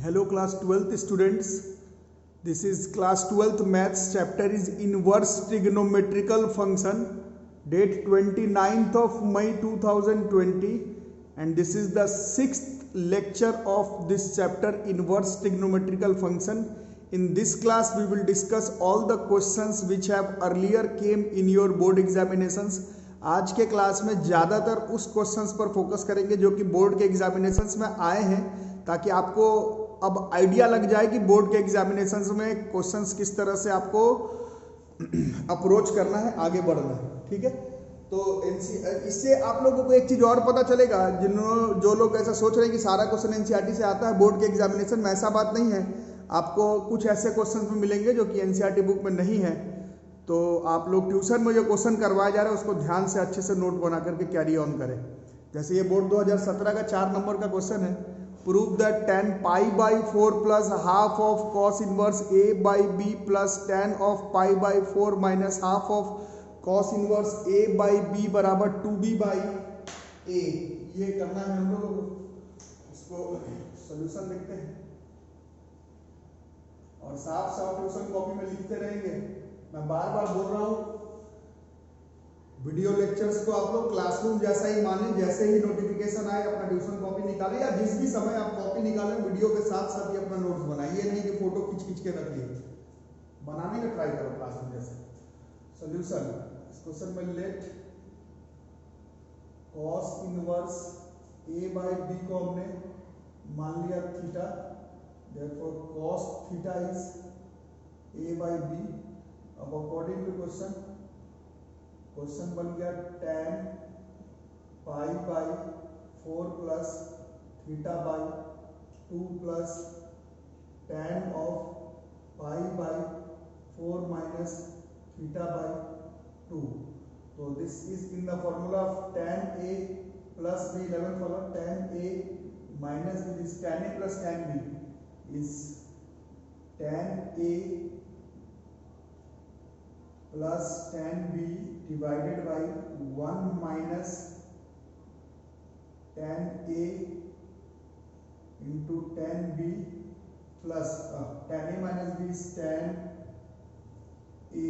Hello class 12th students. This is class 12th maths chapter is inverse trigonometrical function. Date 29th of May 2020 and this is the 6th lecture of this chapter inverse trigonometrical function. In this class we will discuss all the questions which have earlier came in your board examinations. आज के class में ज़्यादातर उस questions पर focus करेंगे जो कि board के एग्जामिनेशंस में आए हैं, ताकि आपको अब आइडिया लग जाए कि बोर्ड के एग्जामिनेशंस में क्वेश्चंस किस तरह से आपको अप्रोच करना है, आगे बढ़ना है। ठीक है, तो इससे आप लोगों को एक चीज़ और पता चलेगा, जो लोग ऐसा सोच रहे हैं कि सारा क्वेश्चन एनसीईआरटी से आता है बोर्ड के एग्जामिनेशन में, ऐसा बात नहीं है। आपको कुछ ऐसे क्वेश्चन भी मिलेंगे जो कि एनसीईआरटी बुक में नहीं है, तो आप लोग ट्यूशन में जो क्वेश्चन करवाया जा रहा है उसको ध्यान से अच्छे से नोट बना करके कैरी ऑन करें। जैसे ये बोर्ड 2017 का 4 नंबर का क्वेश्चन है, prove that tan π/4 plus half of cos inverse a/b plus tan of π/4 minus half of cos inverse a/b बराबर 2b/a। ये करना है हम लोग, इसको सोल्यूशन लिखते हैं और साफ साफ ट्यूशन कॉपी में लिखते रहेंगे। मैं बार बार बोल रहा हूँ, वीडियो लेक्चर्स को आप लोग क्लासरूम जैसा ही माने, जैसे ही नोटिफिकेशन आए अपना ट्यूशन कॉपी निकालें या जिस भी समय आप कॉपी निकालें वीडियो के साथ साथ ही अपना नोट्स बनाइए, नहीं कि फोटो खींच के रख लिए। बनाने का ट्राई करो क्लासरूम जैसे। सॉल्यूशन इस क्वेश्चन में लेट cos इनवर्स a/b को हमने मान लिया theta, therefore cos theta is a/b। अब अकॉर्डिंग टू क्वेश्चन बन गया tan π/4 plus θ/2 plus tan of π/4 minus θ/2। तो this is in the formula of tan a plus b, 11th formula tan a minus b, this tan a plus tan b is tan a plus tan b divided by 1 minus tan a into tan b plus tan a minus b is tan a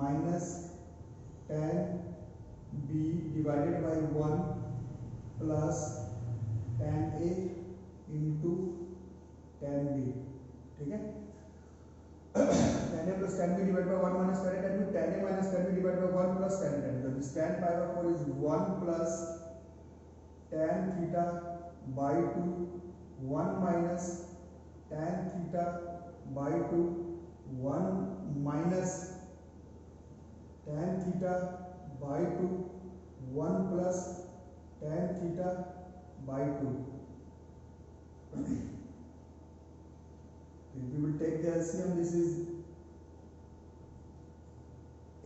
minus tan b divided by 1 plus tan a into tan b। ठीक है, tan a plus tan b divided by 1 minus tan a tan b, tan a minus tan b divided by 1 plus tan a tan b. So this tan π/4 is 1 plus tan theta by 2, 1 minus tan theta by 2, 1 minus tan theta by 2, 1 plus tan theta by 2. If we will take the LCM, this is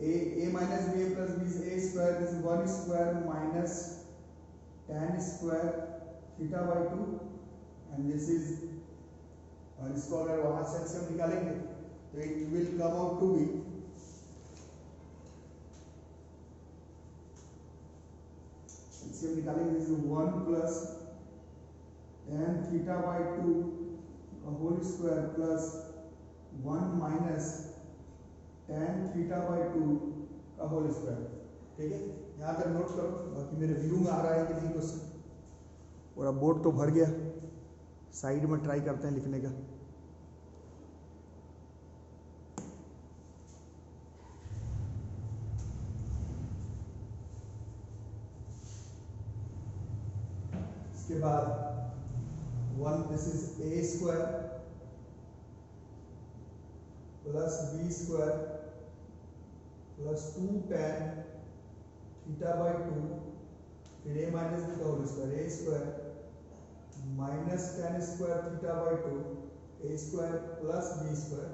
a minus b plus b is a square, this is 1 square minus tan square theta by 2 and this is, और इसको अगर वहां से LCM निकालेंगे तो it will come out to be LCM निकालेंगे, this is 1 plus tan theta by 2 whole square plus 1 minus tan theta by 2 का whole square. ठीक है, यहाँ तक नोट करो, बाकी मेरे व्यू में आ रहा है कि नहीं क्वेश्चन। पूरा बोर्ड तो भर गया, साइड में ट्राई करते हैं लिखने का। इसके बाद 1 this is a square plus b square plus 2 tan theta by 2, फिर a माइनस b का whole square, a square minus tan square theta by 2, a square plus b square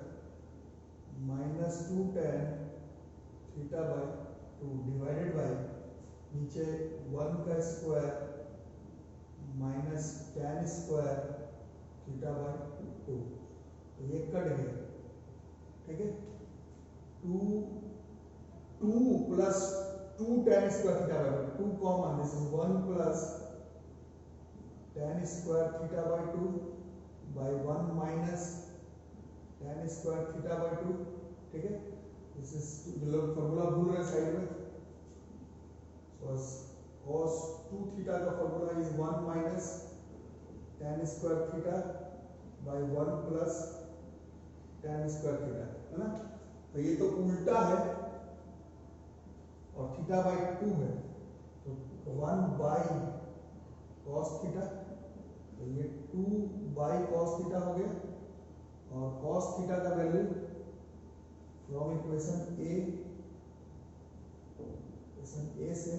minus 2 tan theta by 2 divided by नीचे 1 का square minus tan square theta by 2। तो ये कट गया। ठीक है, 2 plus 2 tan square theta by 2 common, this is 1 plus tan square theta by 2 by 1 minus tan square theta by 2, ठीक है। दिस इज, जो लोग फॉर्मूला भूल रहे साइड में, cos 2 थीटा का formula is 1 minus tan square theta by 1 plus tan square theta, है ना। तो ये तो उल्टा है और थीटा बाई 2 है, तो 1 बाई cos थीटा, तो ये 2 बाई cos थीटा हो गया, और cos थीटा का वैल्यू फ्रॉम इक्वेशन ए से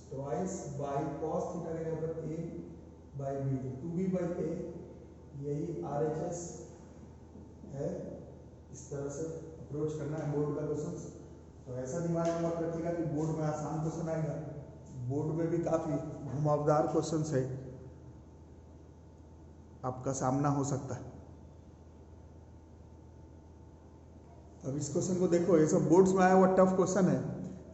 ट्वाइस बाई cos थीटा के जगह पर a बाई b, तो 2b बाई a, यही RHS है। इस तरह से अप्रोच करना है बोर्ड का क्वेश्चन। तो ऐसा दिमाग में मत रखिएगा कि बोर्ड में आसान क्वेश्चन आएगा, बोर्ड में भी काफी घुमावदार क्वेश्चन है, आपका सामना हो सकता है। अब इस क्वेश्चन को देखो, ये सब बोर्ड्स में आया हुआ टफ क्वेश्चन है।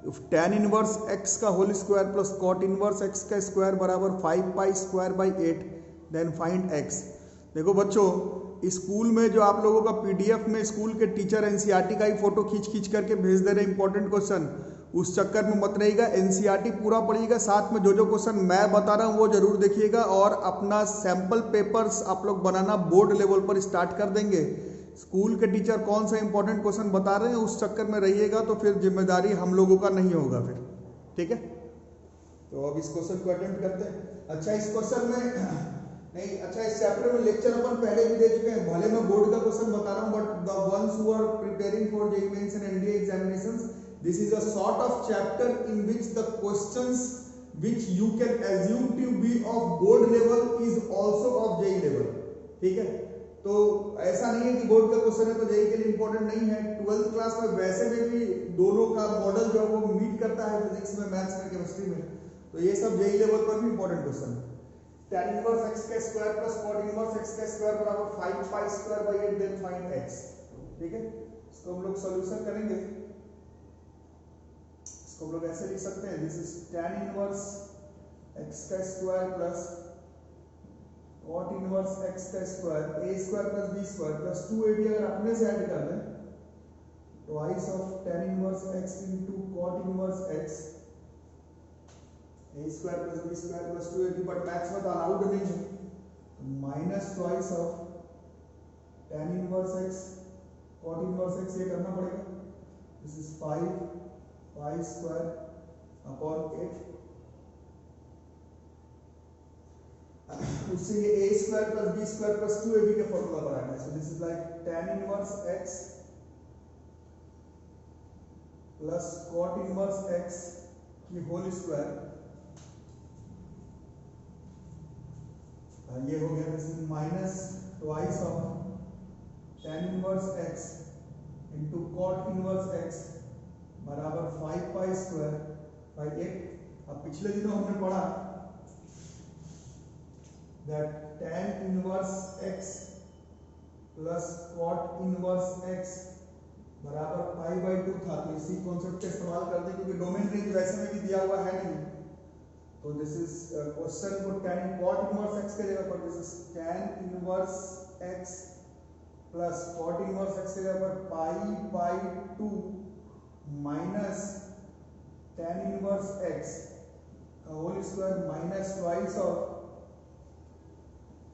इफ tan इनवर्स x का whole square plus cot inverse x का स्क्वायर बराबर 5 pi square by 8, then find x। देखो बच्चों, स्कूल में जो आप लोगों का पीडीएफ में स्कूल के टीचर एनसीईआरटी का ही फोटो खींच करके भेज दे रहे इंपॉर्टेंट क्वेश्चन, उस चक्कर में मत रहिएगा। एनसीईआरटी पूरा पढ़िएगा, साथ में जो क्वेश्चन मैं बता रहा हूँ वो जरूर देखिएगा, और अपना सैंपल पेपर्स आप लोग बनाना बोर्ड लेवल पर स्टार्ट कर देंगे। स्कूल के टीचर कौन सा इंपॉर्टेंट क्वेश्चन बता रहे हैं उस चक्कर में रहिएगा, तो फिर जिम्मेदारी हम लोगों का नहीं होगा फिर, ठीक है। तो अब इस क्वेश्चन को अटेम्प्ट करते हैं। अच्छा, इस क्वेश्चन में नहीं, अच्छा इस चैप्टर में लेक्चर अपन पहले भी दे चुके हैं, भले मैं बोर्ड का क्वेश्चन बता रहा हूं, but the ones who are preparing for JEE Mains and NDA examinations, this is a sort of chapter in which the questions which you can assume to be of board level is also of JEE level, ठीक है। तो ऐसा नहीं है कि board का question है तो जेईई के लिए इंपॉर्टेंट नहीं है। 12th क्लास में वैसे में भी दोनों का मॉडल जो है वो मीट करता है, फिजिक्स में, मैथ्स में, केमिस्ट्री में, तो ये सब जेईई लेवल पर भी इंपॉर्टेंट क्वेश्चन है। tan इनवर्स x का square plus cot inverse x का स्क्वायर बराबर 5 pi square by 8, then find x, ठीक है। इसको हम लोग सॉल्यूशन करेंगे। इसको हम लोग ऐसे लिख सकते हैं, this is tan inverse x का square plus cot inverse x का square, a square plus b square plus 2ab अगर अपने से ऐड कर दें, twice of tan inverse x into cot inverse x, a square plus b square plus 2ab, but maths में तो allowed नहीं है, minus twice of tan inverse x cot inverse x, ये करना पड़ेगा। This is 5 pi square upon 8, उससे ये a square plus b square plus 2ab के फॉर्मूला पर आएगा। सो this is like tan inverse x plus cot inverse x की whole square, ये हो गया, this is minus twice of tan inverse x into cot inverse x बराबर 5 pi square by 8। अब पिछले दिनों हमने पढ़ा that tan inverse x plus cot inverse x बराबर पाई बाई 2 था, तो इसी कॉन्सेप्ट का इस्तेमाल करते हैं क्योंकि डोमेन रेंज वैसे में भी दिया हुआ है नहीं। तो this is question for tan cot inverse x के जगह पर this is tan inverse x plus cot inverse x के जगह पर pi by 2 minus tan inverse x का whole square minus twice of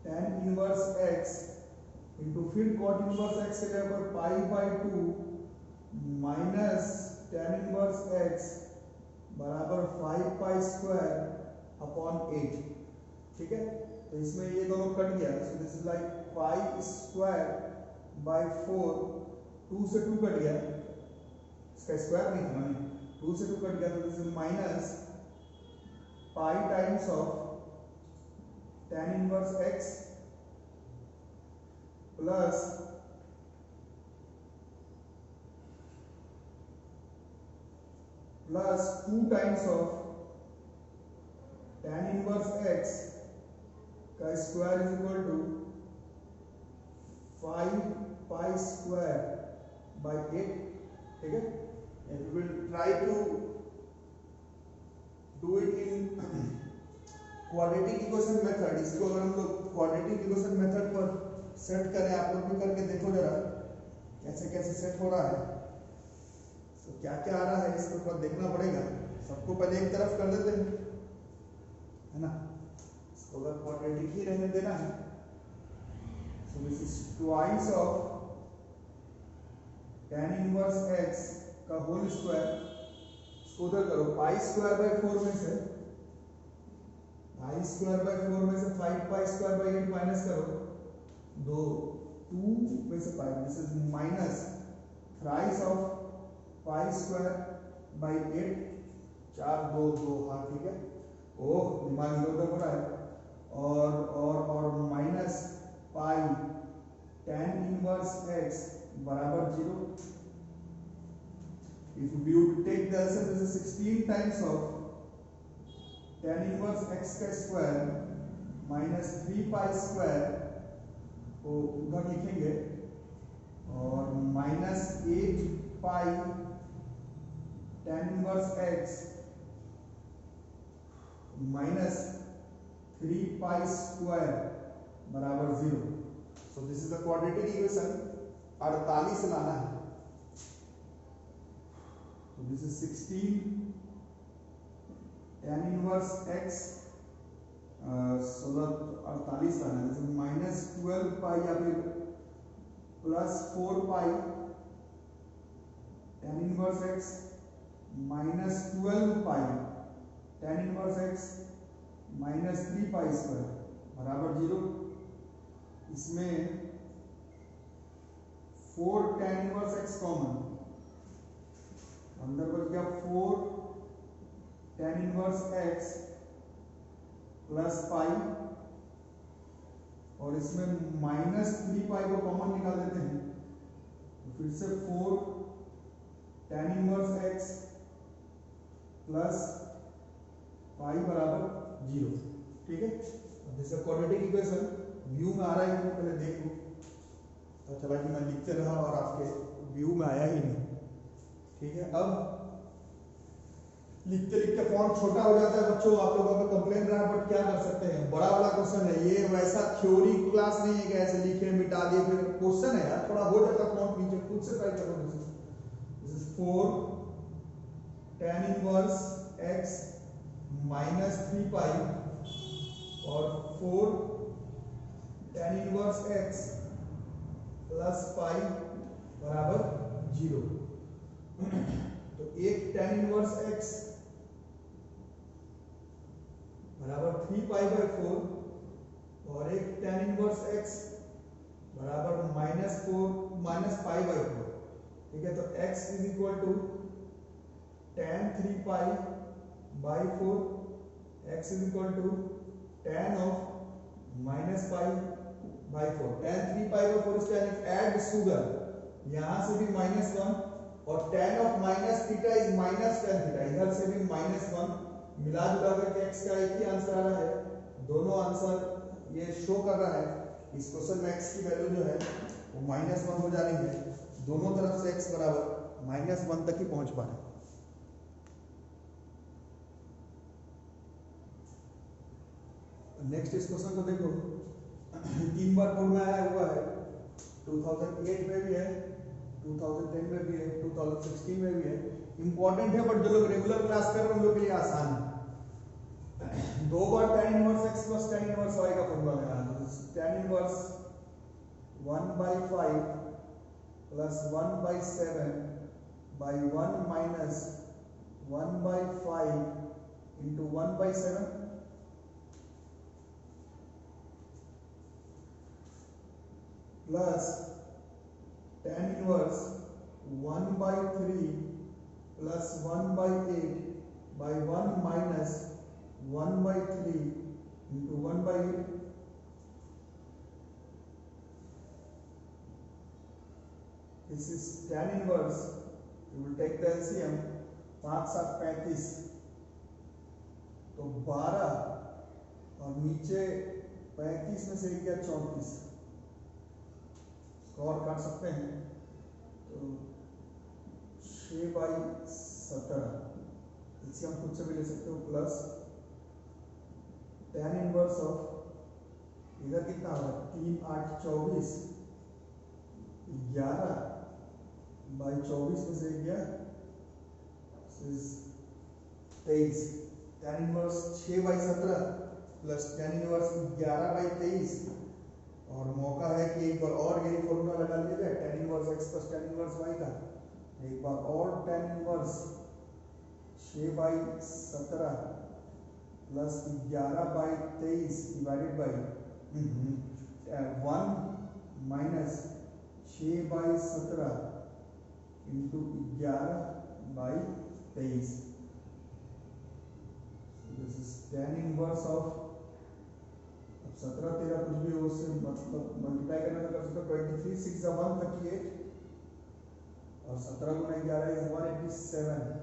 tan inverse x into फिर cot inverse x के जगह पर pi by 2 minus tan inverse x बराबर 5 pi square upon 8, ठीक है। तो इसमें ये दोनों कट गया, सो this is like 5 square by 4, 2 से 2 कट गया, इसका स्क्वायर नहीं था ना, 2 से 2 कट गया, तो this is minus pi times of tan inverse x plus plus 2 times of tan inverse x का square is equal to 5 pi square by 8, ठीक है। And we will try to do it in quadratic equation method. इसको अगर हम लोग quadratic equation method पर set करें, आप लोग भी करके देखो जरा कैसे कैसे सेट हो रहा है। तो क्या क्या आ रहा है इसको थोड़ा देखना पड़ेगा। सबको पहले एक तरफ कर देते हैं, है ना, इसको अगर क्वाड्रेटिक ही रहने देना है। सो this is twice of tan inverse x का होल स्क्वायर। इसको उधर करो, पाई स्क्वायर बाय 4 में से पाई स्क्वायर बाय 4 में से 5 पाई स्क्वायर बाय 8 माइनस करो, 2 में से 5, this is minus thrice of pi square by 8, 4 2 2, हाँ ठीक है। ओह दिमाग इधर उधर हो रहा है। और minus pi tan inverse x बराबर 0। If we would take the answer, this is 16 times of tan inverse x का स्क्वायर माइनस 3 पाई स्क्वायर को उधर लिखेंगे, और माइनस 8 पाई tan inverse x minus 3 pi square बराबर 0। सो this is the quadratic equation. 48 लाना है, तो this is 16 tan inverse x 16 48 लाना है, माइनस 12 पाई या फिर प्लस 4 पाई tan इनवर्स x माइनस 12 पाई tan inverse x minus 3 pi square बराबर 0। इसमें 4 tan इनवर्स x कॉमन, अंदर बच गया 4 tan inverse x plus pi, और इसमें माइनस 3 पाई को कॉमन निकाल देते हैं, तो फिर से 4 tan inverse x plus pi बराबर 0। ठीक है, this is quadratic equation. View में आ रहा है कि पहले देख लो, तो चला कि मैं लिखते रहा और आपके व्यू में आया ही नहीं। ठीक है, अब लिखते लिखते फॉन्ट छोटा हो जाता है बच्चों, आप लोगों का कंप्लेन रहा, बट क्या कर सकते हैं, बड़ा वाला क्वेश्चन है ये, वैसा थ्योरी क्लास नहीं है कि ऐसे लिखे मिटा दिए, फिर क्वेश्चन है यार, थोड़ा हो जाता फॉन्ट नीचे, खुद से ट्राई करो। This is 4 tan inverse x minus 3 पाई और 4 tan inverse x plus pi बराबर 0। तो एक tan इनवर्स x बराबर 3 पाई बाय 4 और एक tan इनवर्स x बराबर माइनस पाई बाय 4। ठीक है, तो x is equal to tan 3 pi by 4, x is equal to tan of minus pi by 4। tan 3 pi by 4 is tan add sugar, यहां से भी -1, और tan of minus theta is minus tan theta, इधर से भी -1, मिला जुला करके x का एक ही आंसर आ रहा है। दोनों आंसर ये शो कर रहा है, इस क्वेश्चन में x की वैल्यू जो है वो -1 हो जा रही है, दोनों तरफ से x बराबर -1 तक ही पहुंच पा रहे हैं। नेक्स्ट इस क्वेश्चन को देखो, 3 बार बोर्ड में आया हुआ है, 2008 में भी है, 2010 में भी है, 2016 में भी है। इंपॉर्टेंट है, बट जो लोग रेगुलर क्लास कर रहे हैं उन लोग के लिए आसान है। 2 बार tan inverse x plus tan inverse y का फॉर्मूला लगाना है। tan inverse 1/5 plus 1/7 by 1 minus 1/5 into 1/7 plus tan inverse 1/3 plus 1/8 by 1 minus 1/3 into 1/8। This is tan inverse. You will take the LCM, 5 7 35, तो 12 और नीचे 35 में से गया 34, और काट सकते हैं, तो 6/17, इसे हम खुद से भी ले सकते हो, प्लस tan इनवर्स ऑफ इधर कितना होगा 3 8 24 11 बाई 24 में से गया 23 tan inverse 6 by 17 plus tan inverse 11 by 23 और मौका है कि एक बार और यही फॉर्मूला लगा लिया जाए tan inverse x plus tan inverse y का। एक बार और tan inverse 6 by 17 plus 11 by 23 divided by 1 minus 6 by 17 into 11 by 23। This is tan inverse of 17 13 कुछ भी हो उससे मतलब मल्टीप्लाई करना तो कर सकते हो 23 6 138 और 17 गुना 11 इज 187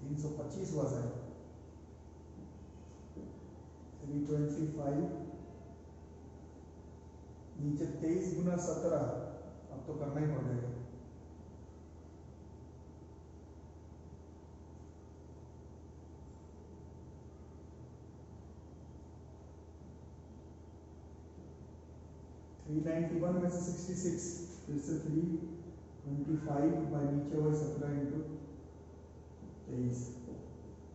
325 हुआ सर 325 नीचे 23 गुना 17 अब तो करना ही पड़ेगा। थ्री 91 में से 66 फिर से 325 बाई नीचे हुआ 17 इंटू 23।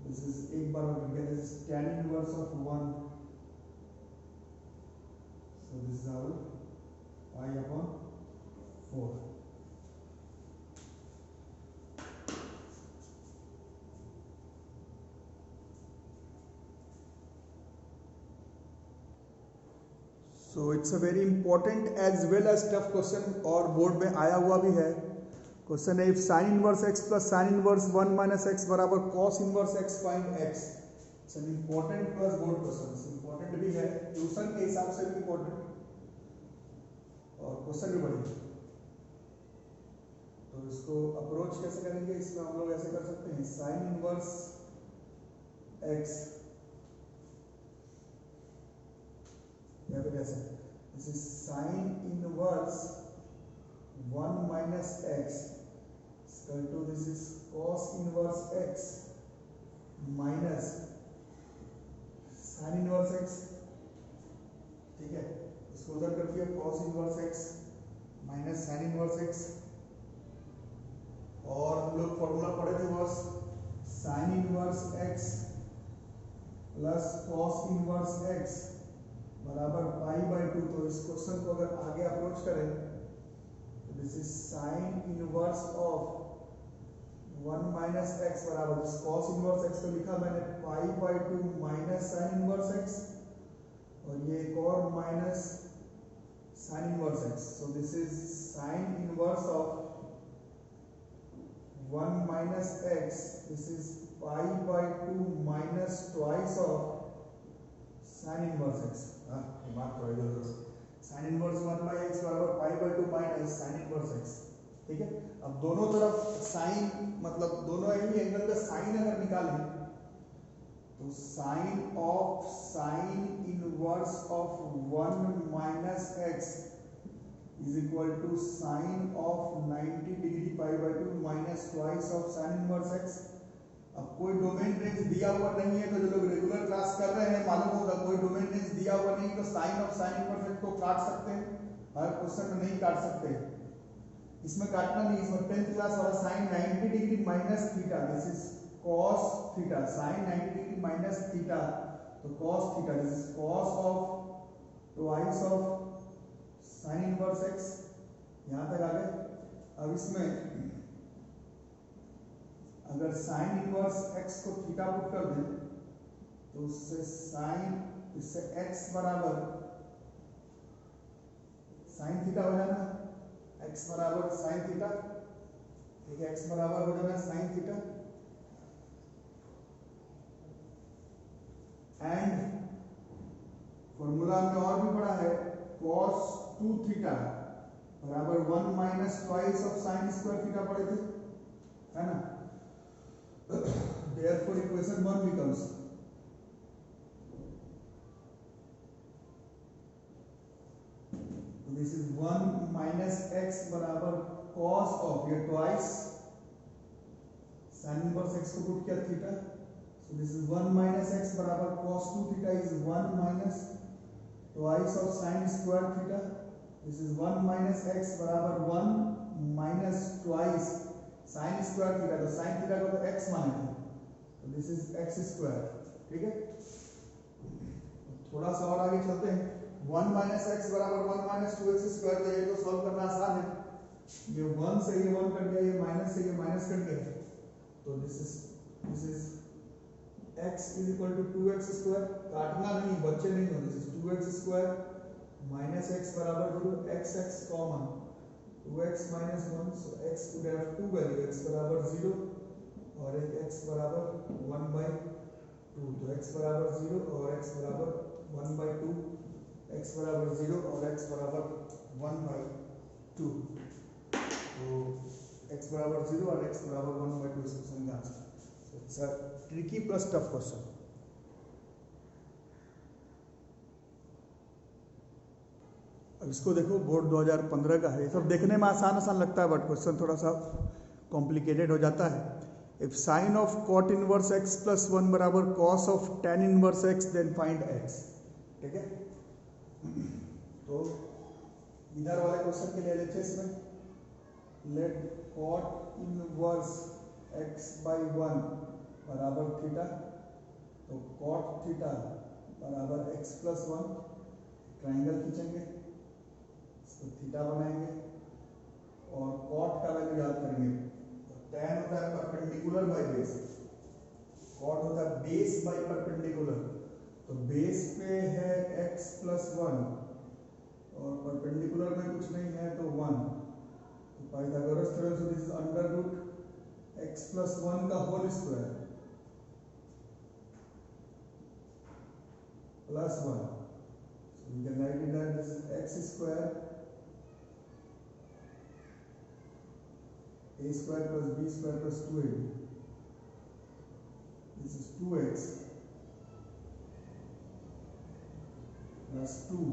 दिस इज एक बार और this is tan inverse of 1 so this is our pi upon 4। So it's a very important as well as tough question और बोर्ड में आया हुआ भी है। क्वेश्चन है if sine inverse x plus sine inverse 1 minus x बराबर cos inverse x find x। It's an important plus board question, important भी है ट्यूशन के हिसाब से भी इंपॉर्टेंट और क्वेश्चन भी बढ़िया। तो इसको अप्रोच कैसे करेंगे, इसमें हम लोग ऐसे कर सकते हैं साइन इनवर्स x या फिर ऐसे this is sine inverse 1 minus x equal to this is cos inverse x minus sine inverse x। ठीक है, इसको उधर कर दिया cos inverse x minus sine inverse x और हम लोग फॉर्मूला पढ़े थे बॉस sine inverse x plus cos inverse x बराबर पाई बाई 2। तो इस क्वेश्चन को अगर आगे अप्रोच करें तो this is sine inverse of 1 minus x बराबर इस कॉस इनवर्स एक्स को लिखा मैंने पाई by 2 minus sine inverse x और ये एक और minus sine inverse x. So this is sine inverse of 1 minus x, this is pi by 2 minus twice of sin inverse x। दिमाग थोड़ा इधर sin inverse 1 by x बराबर pi by 2 minus sin inverse x। ठीक है, अब दोनों तरफ sign मतलब दोनों ही एंगल का साइन अगर निकालें तो sine of sine inverse of 1 minus x is equal to sin of 90 degree pi by 2 minus twice of sine inverse x। अब कोई डोमेन रेंज दिया हुआ नहीं है तो जो लोग रेगुलर क्लास कर रहे हैं मालूम होगा कोई डोमेन रेंज दिया हुआ नहीं तो sine of sine inverse x को काट सकते हैं, हर क्वेश्चन में नहीं काट सकते, इसमें काटना नहीं। इसमें 10th क्लास वाला sine 90 degree minus theta, this is cos theta, sine 90 degree minus theta तो cos theta, this is cos of twice of sine inverse x। यहां तक आ गए। अब इसमें अगर साइन इनवर्स x को थीटा पुट कर दें तो उससे साइन इससे x बराबर साइन थीटा हो जाना, x बराबर साइन थीटा। ठीक है, x बराबर हो जाना साइन थीटा एंड फॉर्मूला में और भी पढ़ा है cos 2 थीटा बराबर 1 minus twice of sine square theta पढ़े थे, है ना। Therefore equation 1 becomes this is 1 minus x बराबर cos of ये ट्वाइस साइन इनवर्स x को पुट किया theta, So this is 1 minus x बराबर cos 2 theta is 1 minus twice of sin square theta. This is 1 minus x बराबर 1 minus twice sin square theta. तो sin theta को तो x माने थे, तो this is x square. ठीक है, थोड़ा सा और आगे चलते हैं. 1 minus x बराबर 1 minus 2x square. तो ये तो सॉल्व करना आसान है. ये 1 से ये 1 कट गया, ये माइनस से ये माइनस कट गया. तो this is x is equal to 2x square. काटना नहीं, बच्चे नहीं हो. this is 2x square minus x बराबर 0. x common, 2x minus 1. so x could have two value, x बराबर 0 और एक x बराबर 1/2. तो x बराबर 0 और x बराबर 1/2. x बराबर 0 और x बराबर 1/2. तो x बराबर 0 और x बराबर 1/2 इस क्वेश्चन का answer. It's a tricky plus tough question. अब इसको देखो, बोर्ड 2015 का है. ये सब देखने में आसान लगता है, बट क्वेश्चन थोड़ा सा कॉम्प्लिकेटेड हो जाता है. If sine of cot inverse x plus 1 बराबर cos of tan inverse x then find x. ठीक है, तो इधर वाले क्वेश्चन के लिए लेते हैं इसमें let cot inverse x by 1 बराबर थीटा. तो कॉट थीटा बराबर x प्लस 1. ट्राइंगल खींचेंगे, इसको थीटा बनाएंगे और कॉट का वैल्यू याद करेंगे. तो tan होता है परपेंडिकुलर बाय बेस, कॉट होता है बेस बाय परपेंडिकुलर. तो बेस पे है x प्लस 1 और परपेंडिकुलर में कुछ नहीं है तो 1. तो पाइथागोरस थ्योरम से this is under root x plus 1 का whole square plus 1. so we can write it as this is x square a square plus b square plus 2ab. this is 2x plus 2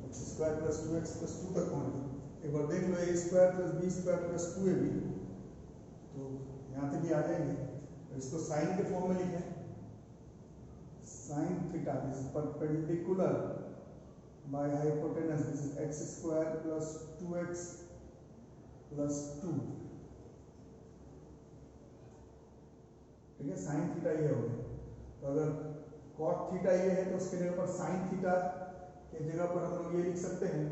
x square plus 2x plus 2 तक पहुंचे. एक बार देख लो, a square plus b square plus 2ab. तो यहाँ तक ही आ जाएंगे. तो इसको साइन के फॉर्म में लिखें. Sine theta this is perpendicular by hypotenuse. This is x square plus 2x plus 2. ठीक है, साइन थीटा ये हो गया. तो अगर कॉट थीटा ये है तो उसके जगह पर साइन थीटा के जगह पर हम लोग ये लिख सकते हैं.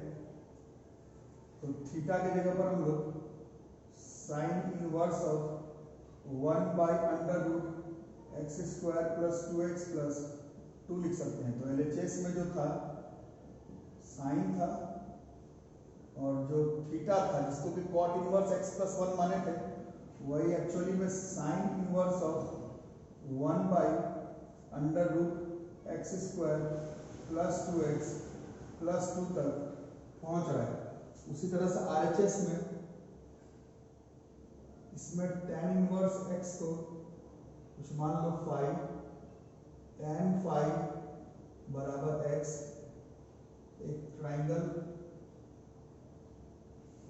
तो थीटा के जगह पर हम लोग sine inverse of 1 by under root x square plus 2x plus 2 लिख सकते हैं. तो LHS में जो था साइन था और जो थीटा था जिसको कि कॉट इनवर्स x प्लस 1 माने थे, वही एक्चुअली में sine inverse of 1 by under root x square plus 2x plus 2 तक पहुंच रहा है. उसी तरह से RHS में इसमें tan इनवर्स x को कुछ मान लो 5, tan 5 बराबर x, एक ट्राइंगल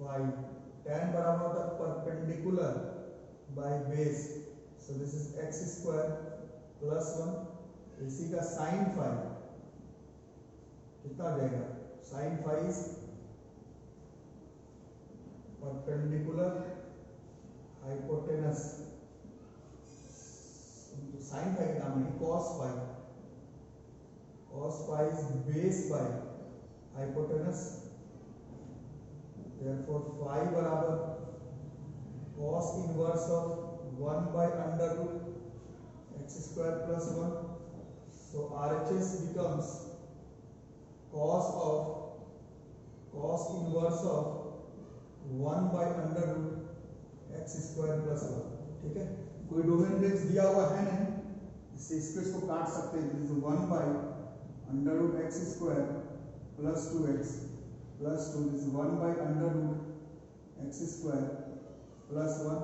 5. tan बराबर होता है perpendicular by base. So this is x square plus 1. इसी का साइन 5 कितना जाएगा? Sign 5 perpendicular hypotenuse. साइन 5 का नाम है cos 5. cos 5 is base by hypotenuse. Therefore 5 बराबर cos inverse of 1 by under root x square plus 1. So RHS becomes cos inverse of 1 by under root x square plus 1. ठीक है, कोई domain range दिया हुआ है नहीं, इससे स्पेस को काट सकते हैं. This is 1 by under root x square plus 2x plus 2. This is 1 by under root x square plus 1.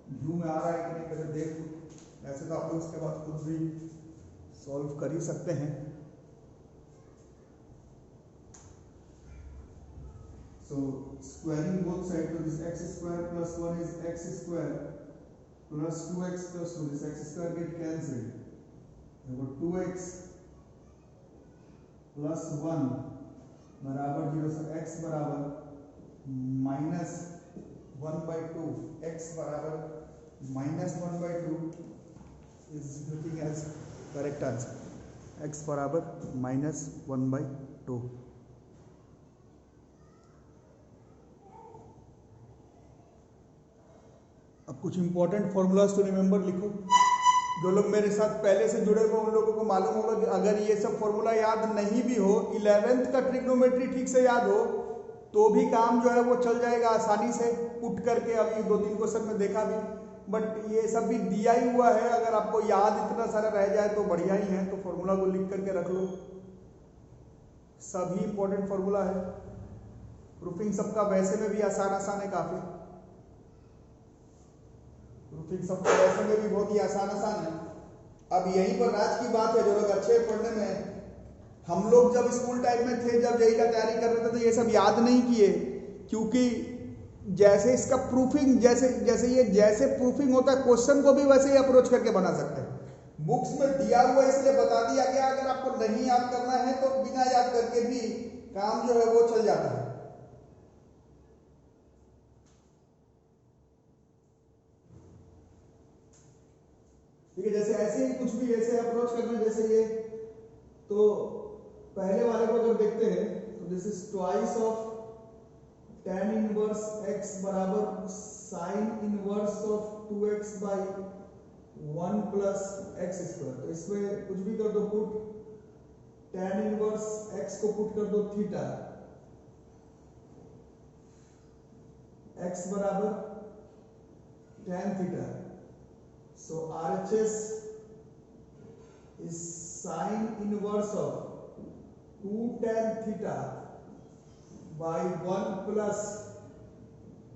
View में आ रहा है कि नहीं पहले देख लो. वैसे तो आप लोग उसके बाद खुद भी सॉल्व कर ही सकते हैं. So squaring both sides, so this x square plus 1 is x square plus 2x plus 2, this x square get cancelled, देखो 2x प्लस 1 बराबर 0, से x बराबर माइनस 1/2, x बराबर minus 1/2 is looking as correct answer, x बराबर minus 1/2। अब कुछ important formulas तो remember लिखो, जो लोग मेरे साथ पहले से जुड़े हुए उन लोगों को मालूम होगा कि अगर ये सब फॉर्मूला याद नहीं भी हो, 11th का ट्रिग्नोमेट्री ठीक से याद हो तो भी काम जो है वो चल जाएगा आसानी से पुट करके। अभी 2-3 क्वेश्चन में देखा भी, बट ये सब भी दिया ही हुआ है, अगर आपको याद इतना सारा रह जाए तो बढ़िया ही है। तो फॉर्मूला को लिख करके रख लो, सभी इंपॉर्टेंट फॉर्मूला है। प्रूफिंग सबका वैसे में भी आसान है काफी, प्रूफिंग सबका वैसे में भी बहुत ही आसान है। अब यहीं पर राज की बात है, जो लोग अच्छे पढ़ने में, हम लोग जब स्कूल टाइम में थे, जब जेईई का तैयारी कर रहे थे, तो ये सब याद नहीं किए, क्योंकि जैसे इसका प्रूफिंग जैसे प्रूफिंग होता है, क्वेश्चन को भी वैसे ही अप्रोच करके बना सकते हैं। बुक्स में दिया हुआ इसलिए बता दिया गया, अगर आपको नहीं याद करना है तो बिना याद करके भी काम जो है वो चल जाता है। ठीक है, जैसे ऐसे ही कुछ भी ऐसे अप्रोच करना, जैसे ये, तो पहले वाले को अगर देखते हैं तो this is twice of tan inverse x बराबर sine inverse of 2x by 1 plus x square. तो इसमें कुछ भी कर दो पुट, tan इनवर्स x को पुट कर दो थीटा, x बराबर tan theta. So RHS is sine inverse of 2 tan theta by 1 plus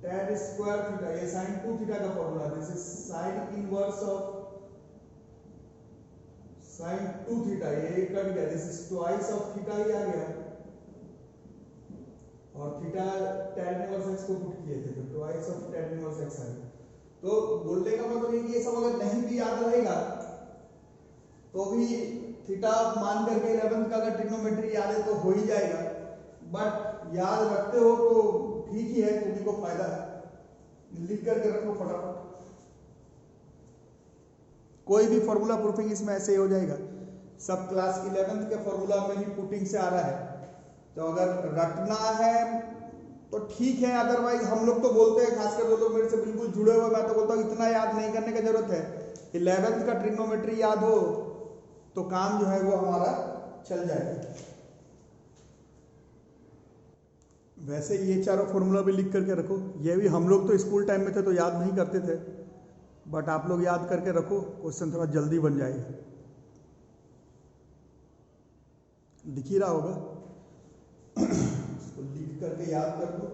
tan square theta। ये sin 2 theta का formula, this is sine inverse of sin 2 theta, ये कट गया, this is twice of theta ही आ गया, और theta tan inverse x को put किए थे तो twice of tan inverse x आ गया। तो बोलने का मतलब ये सब अगर नहीं भी याद रहेगा तो भी थीटा मान करके 11th का अगर ट्रिग्नोमेट्री याद है तो हो ही जाएगा, बट याद रखते हो तो ठीक ही है, तुम्ही को फायदा है। लिख करके रखो फटाफट, कोई भी फॉर्मूला प्रूफिंग इसमें ऐसे ही हो जाएगा, सब क्लास 11th के फॉर्मूला में ही पुटिंग से आ रहा है। तो अगर रटना है तो ठीक है, अदरवाइज हम लोग तो बोलते हैं, खासकर जो लोग मेरे से बिल्कुल जुड़े हुए, मैं तो बोलता हूँ इतना याद नहीं करने की जरूरत है। 11th का ट्रिग्नोमेट्री याद हो तो काम जो है वो हमारा चल जाएगा। वैसे ये चारों फॉर्मूला भी लिख करके रखो, ये भी हम लोग तो स्कूल टाइम में थे तो याद नहीं करते थे, बट आप लोग याद करके रखो, क्वेश्चन थोड़ा जल्दी बन जाएगा। दिख ही रहा होगा, इसको लिख करके याद कर दो।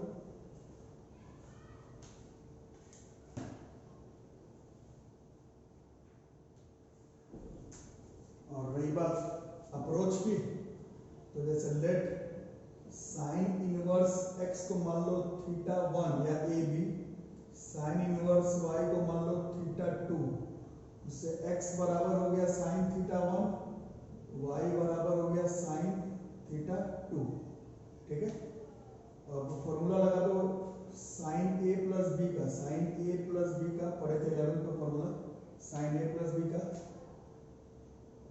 और रही बात अप्रोच की, तो जैसे लेट साइन इनवर्स x को मान लो थीटा 1 या a b, sine inverse y को मान लो थीटा 2, उससे x बराबर हो गया साइन थीटा 1, y बराबर हो गया साइन थीटा 2। ठीक है, अब फॉर्मूला लगा दो साइन a प्लस बी का, साइन a प्लस बी का पढ़े थे 11th का formula, sine a plus b का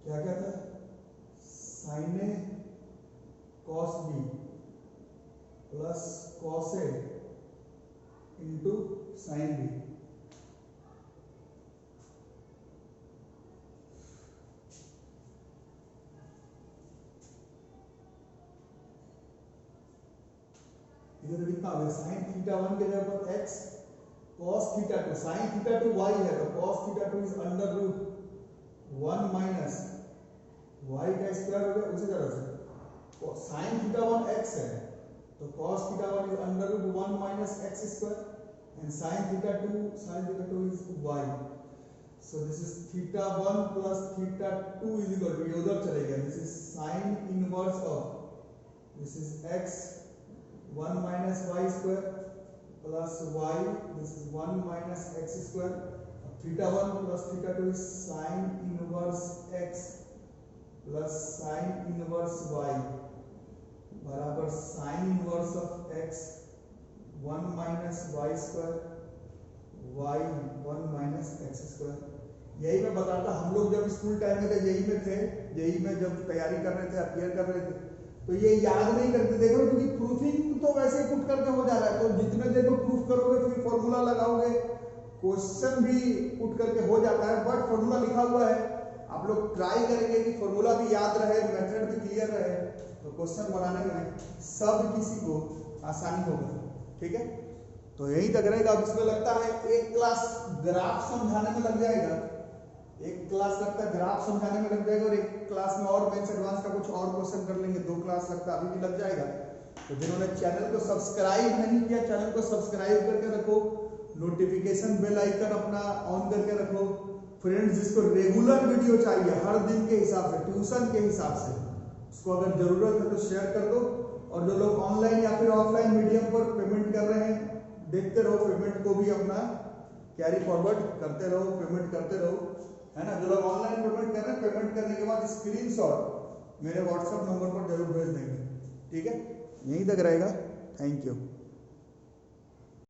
क्या क्या था, sine a cos b plus cos a into sine b. इधर कितना हो गया, साइन थीटा 1 के जगह पर x cos theta 2, sine theta 2 y है तो cos theta 2 is under root 1 minus y का स्क्वायर हो गया। उसी तरह से साइन थीटा 1 x है तो cos theta 1 is under root 1 minus x square and sine theta 2 is y। So this is theta 1 plus theta 2 is equal to, ये उधर चले गया, this is sine inverse of, this is x 1 minus y square plus y, this is 1 minus x square theta 1 plus theta 2 is sine inverse x plus sine inverse y बराबर sine inverse of x 1 minus y square y 1 minus x square. यही मैं बताता, हम लोग जब school time में थे, JEE में थे, जेई में जब तैयारी कर रहे थे, अपियर कर रहे थे, तो ये याद नहीं करते। देखो क्योंकि प्रूफिंग तो वैसे पुट करके हो जा रहा है, तो जितने देर को प्रूफ करोगे फिर फॉर्मूला लगाओगे, क्वेश्चन भी पुट करके हो जाता है, बट फॉर्मूला लिखा हुआ है। आप लोग ट्राई करेंगे कि फॉर्मूला भी याद रहे, मेथड भी क्लियर रहे, तो क्वेश्चन बनाने में सब किसी को आसानी होगा। ठीक है, तो यही तक रहेगा। अब इसमें लगता है एक क्लास ग्राफ समझाने में लग जाएगा, एक क्लास लगता है ग्राफ समझाने में लग जाएगा, और एक क्लास में और बेंच एडवांस का कुछ और क्वेश्चन कर लेंगे। 2 क्लास लगता है, अभी भी लग जाएगा। तो जिन्होंने चैनल को सब्सक्राइब नहीं किया, चैनल को सब्सक्राइब करके रखो, नोटिफिकेशन बेल आइकन अपना ऑन करके रखो। फ्रेंड्स, जिसको रेगुलर वीडियो चाहिए हर दिन के हिसाब से, ट्यूशन के हिसाब से, उसको अगर जरूरत है तो शेयर कर दो। और जो लोग ऑनलाइन या फिर ऑफलाइन मीडियम पर पेमेंट कर रहे हैं, देखते रहो, पेमेंट को भी अपना कैरी फॉरवर्ड करते रहो, पेमेंट करते रहो, है ना। जो लोग ऑनलाइन पेमेंट कर रहे हैं, पेमेंट करने के बाद स्क्रीनशॉट मेरे व्हाट्सएप नंबर पर जरूर भेज देंगे। ठीक है, यहीं तक रहेगा। Thank you.